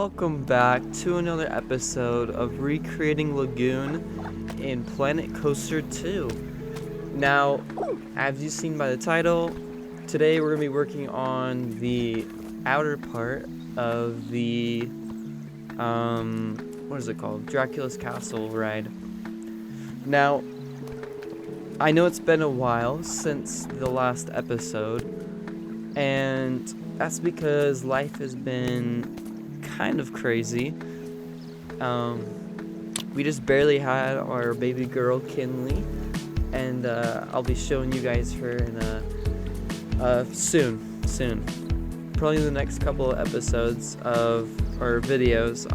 welcome back to another episode of recreating Lagoon in Planet Coaster 2. Now, as you've seen by the title, today we're going to be working on the outer part of the, what is it called? Dracula's Castle ride. Now, I know it's been a while since the last episode, and that's because life has been kind of crazy. We just barely had our baby girl Kinley, and I'll be showing you guys her in soon. Probably in the next couple of episodes of our videos,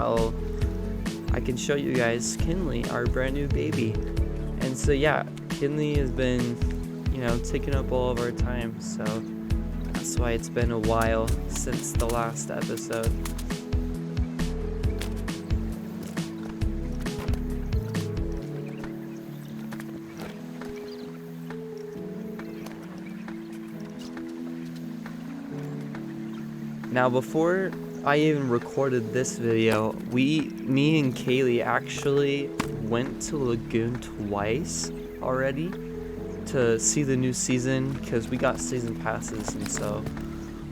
I can show you guys Kinley, our brand new baby. And so yeah, Kinley has been, taking up all of our time, so that's why it's been a while since the last episode. Now, before I even recorded this video, me and Kaylee actually went to Lagoon twice already to see the new season, because we got season passes, and so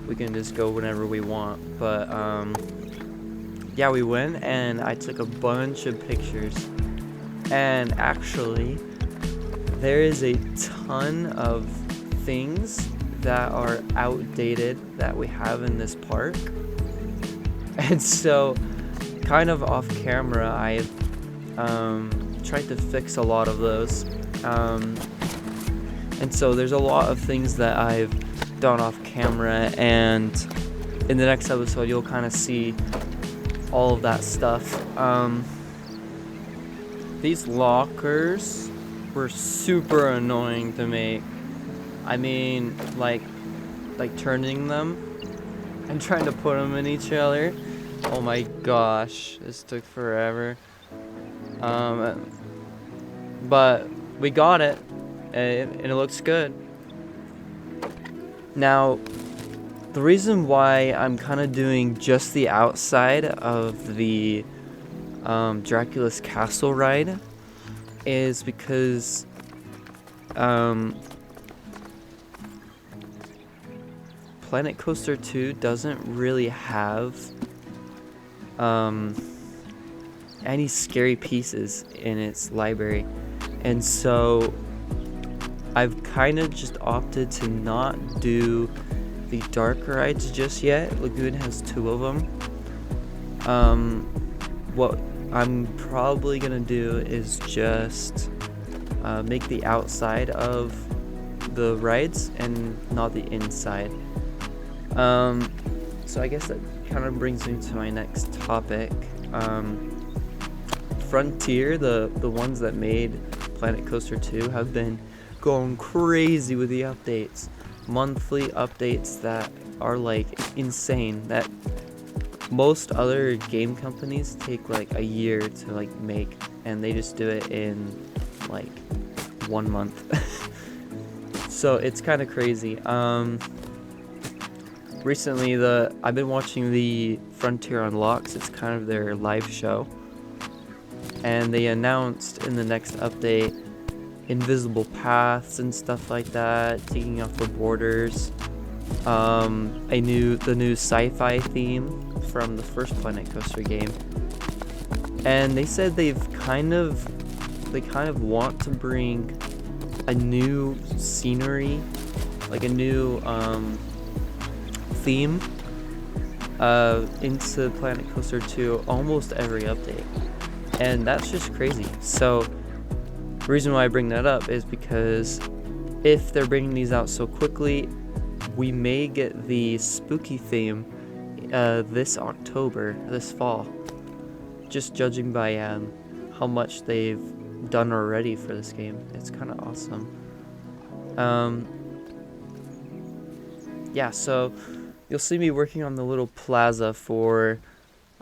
we can just go whenever we want. But yeah, we went and I took a bunch of pictures, and actually there is a ton of things that are outdated that we have in this park. And so kind of off camera, I've tried to fix a lot of those. And so there's a lot of things that I've done off camera, and in the next episode you'll kind of see all of that stuff. These lockers were super annoying to make. I mean, like turning them and trying to put them in each other. Oh my gosh, this took forever. But we got it, and it looks good. Now, the reason why I'm kind of doing just the outside of the Dracula's Castle ride is because Planet Coaster 2 doesn't really have any scary pieces in its library, and so I've kind of just opted to not do the dark rides just yet. Lagoon has 2 of them. What I'm probably gonna do is just make the outside of the rides and not the inside. So I guess that kind of brings me to my next topic. Frontier, the ones that made Planet Coaster 2, have been going crazy with the updates. Monthly updates that are like insane, that most other game companies take like a year to like make, and they just do it in like 1 month. So it's kind of crazy. Recently I've been watching the Frontier Unlocks. It's kind of their live show, and they announced in the next update invisible paths and stuff like that, taking off the borders, the new sci-fi theme from the first Planet Coaster game, and they said they kind of want to bring a new scenery, like a new theme into Planet Coaster 2 almost every update, and that's just crazy. So the reason why I bring that up is because if they're bringing these out so quickly, we may get the spooky theme this fall, just judging by how much they've done already for this game. It's kind of awesome. Yeah, so you'll see me working on the little plaza for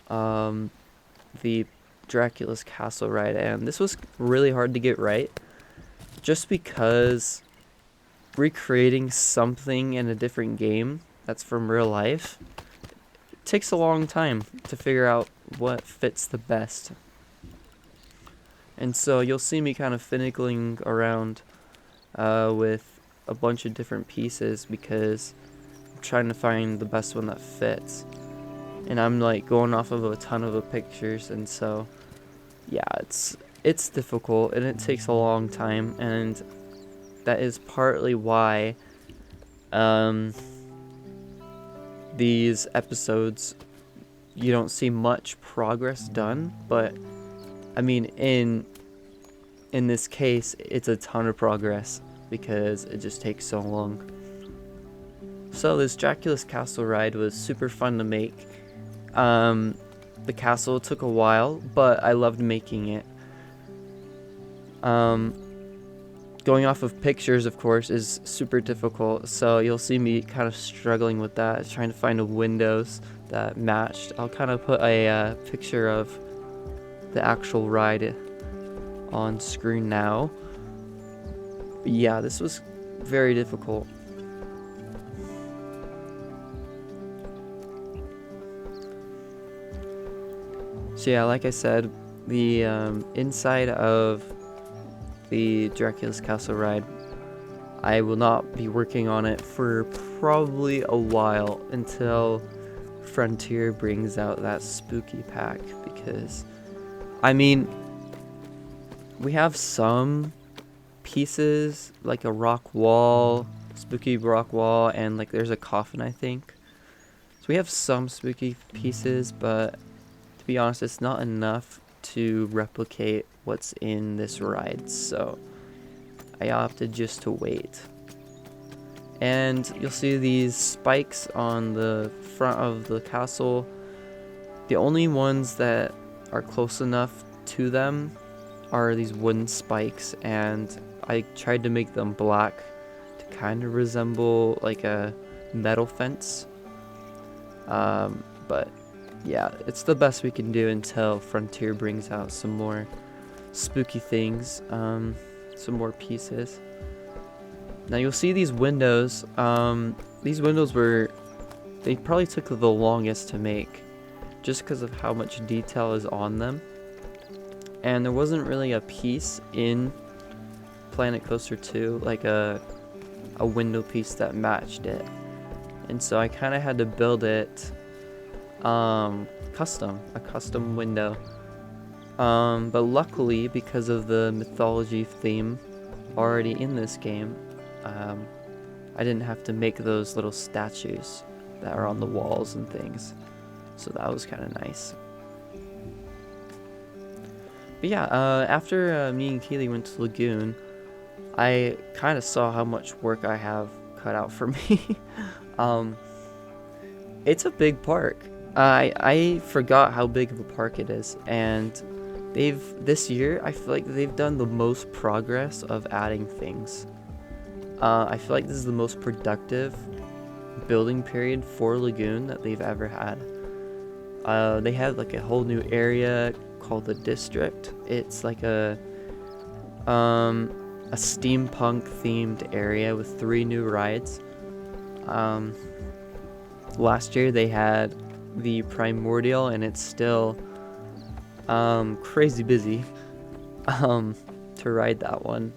the Dracula's Castle ride, and this was really hard to get right, just because recreating something in a different game that's from real life takes a long time to figure out what fits the best. And so you'll see me kind of finicking around with a bunch of different pieces because I'm trying to find the best one that fits. And I'm like going off of a ton of pictures, and so yeah, it's difficult and it takes a long time, and that is partly why these episodes you don't see much progress done. But I mean, in this case, it's a ton of progress because it just takes so long. So this Dracula's castle ride was super fun to make. The castle took a while, but I loved making it. Going off of pictures, of course, is super difficult, so you'll see me kind of struggling with that, trying to find windows that matched. I'll kind of put a picture of the actual ride on screen now. But yeah, this was very difficult. So yeah, like I said, the inside of the Dracula's castle ride, I will not be working on it for probably a while until Frontier brings out that spooky pack, because I mean, we have some pieces like a rock wall, spooky rock wall, and like there's a coffin, I think. So we have some spooky pieces, but to be honest, it's not enough to replicate what's in this ride, so I opted just to wait. And you'll see these spikes on the front of the castle. The only ones that are close enough to them are these wooden spikes, and I tried to make them black to kind of resemble like a metal fence. But yeah, it's the best we can do until Frontier brings out some more spooky things, some more pieces. Now you'll see these windows. These windows they probably took the longest to make just because of how much detail is on them. And there wasn't really a piece in Planet Coaster 2, like a window piece that matched it. And so I kind of had to build it a custom window. But luckily, because of the mythology theme already in this game, I didn't have to make those little statues that are on the walls and things. So that was kind of nice. But yeah, after me and Kaylee went to Lagoon, I kind of saw how much work I have cut out for me. It's a big park. I forgot how big of a park it is, and this year I feel like they've done the most progress of adding things. I feel like this is the most productive building period for Lagoon that they've ever had. They had like a whole new area called the District. It's like a steampunk themed area with 3 new rides. Last year they had the Primordial, and it's still crazy busy to ride that one.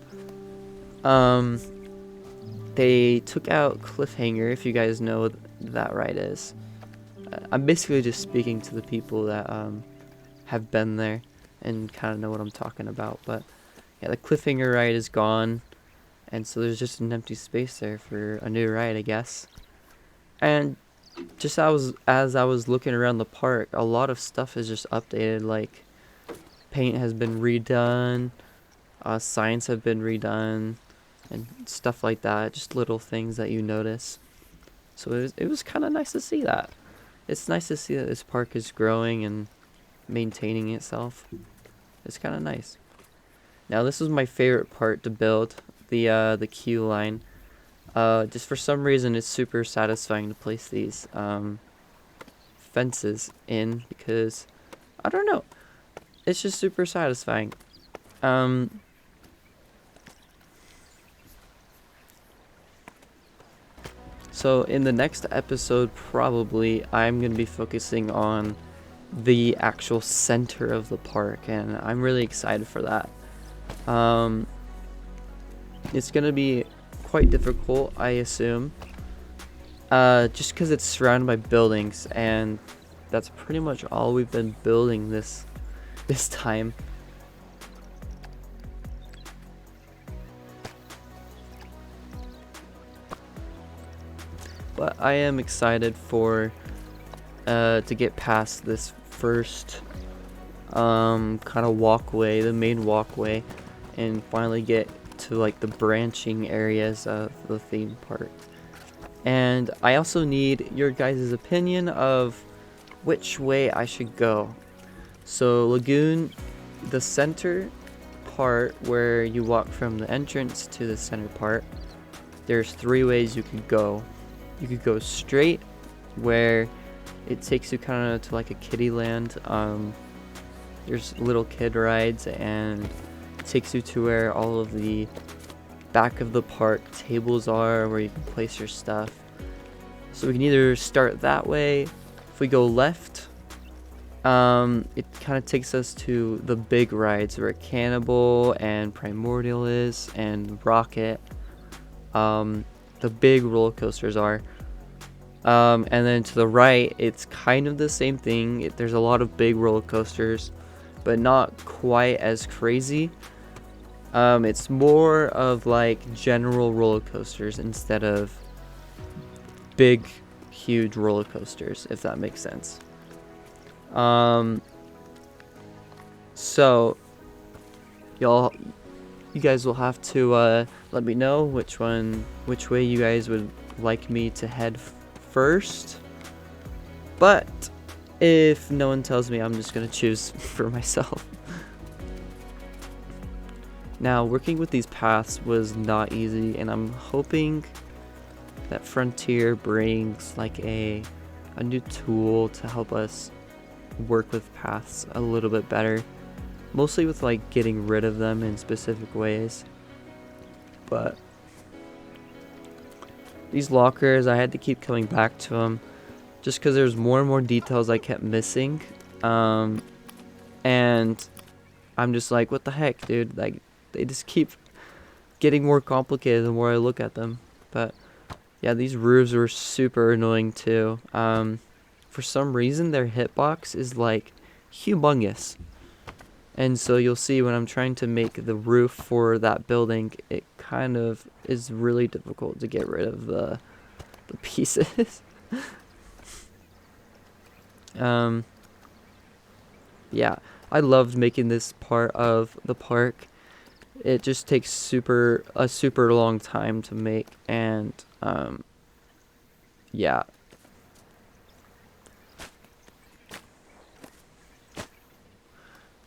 They took out Cliffhanger, if you guys know what that ride is. I'm basically just speaking to the people that have been there and kind of know what I'm talking about. But yeah, the Cliffhanger ride is gone, and so there's just an empty space there for a new ride, I guess. And just as I was looking around the park, a lot of stuff is just updated. Like paint has been redone, signs have been redone, and stuff like that. Just little things that you notice. So it was kind of nice to see that. It's nice to see that this park is growing and maintaining itself. It's kind of nice. Now this was my favorite part to build, the queue line. Just for some reason, it's super satisfying to place these fences in, because I don't know, it's just super satisfying. So in the next episode, probably, I'm going to be focusing on the actual center of the park, and I'm really excited for that. It's going to be quite difficult, I assume, just because it's surrounded by buildings, and that's pretty much all we've been building this time. But I am excited for to get past this first kind of walkway, the main walkway, and finally get to like the branching areas of the theme park. And I also need your guys' opinion of which way I should go. So Lagoon, the center part where you walk from the entrance to the center part, there's 3 ways you can go. You could go straight, where it takes you kind of to like a kiddie land. There's little kid rides, and it takes you to where all of the back of the park tables are, where you can place your stuff. So we can either start that way. If we go left, it kind of takes us to the big rides where Cannibal and Primordial is, and Rocket. The big roller coasters are. And then to the right, it's kind of the same thing. There's a lot of big roller coasters, but not quite as crazy. It's more of like general roller coasters instead of big, huge roller coasters, if that makes sense. So you guys will have to let me know which way you guys would like me to head first. But if no one tells me, I'm just gonna choose for myself. Now, working with these paths was not easy, and I'm hoping that Frontier brings like a new tool to help us work with paths a little bit better. Mostly with like getting rid of them in specific ways. But these lockers, I had to keep coming back to them just because there's more and more details I kept missing. And I'm just like, what the heck, dude? Like, they just keep getting more complicated the more I look at them. But yeah, these roofs were super annoying too. For some reason, their hitbox is like humongous. And so you'll see when I'm trying to make the roof for that building, it kind of is really difficult to get rid of the pieces. Yeah, I loved making this part of the park. It just takes a super long time to make, and yeah.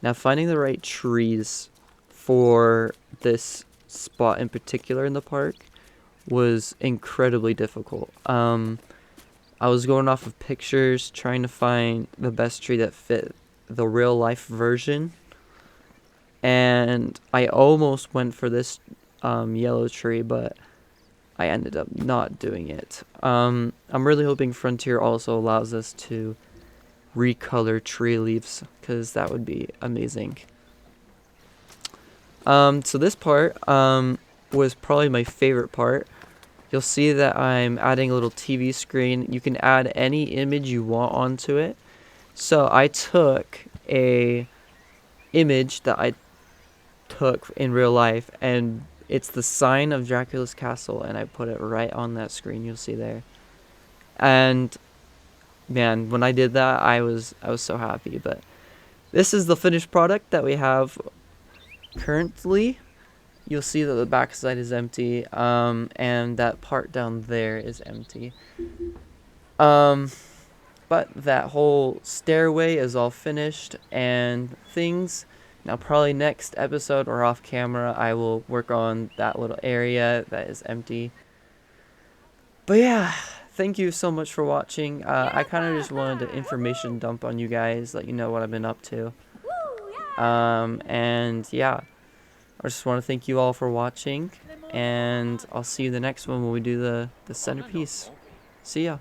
Now, finding the right trees for this spot in particular in the park was incredibly difficult. I was going off of pictures, trying to find the best tree that fit the real life version. And I almost went for this yellow tree, but I ended up not doing it. I'm really hoping Frontier also allows us to recolor tree leaves, because that would be amazing. So this part was probably my favorite part. You'll see that I'm adding a little TV screen. You can add any image you want onto it. So I took a image that I took in real life, and it's the sign of Dracula's castle, and I put it right on that screen you'll see there. And man, when I did that, I was so happy. But this is the finished product that we have currently. You'll see that the back side is empty, and that part down there is empty. But that whole stairway is all finished and things. Now, probably next episode or off camera, I will work on that little area that is empty. But yeah, thank you so much for watching. I kind of just wanted an information dump on you guys, let you know what I've been up to. And yeah, I just want to thank you all for watching, and I'll see you in the next one when we do the centerpiece. See ya.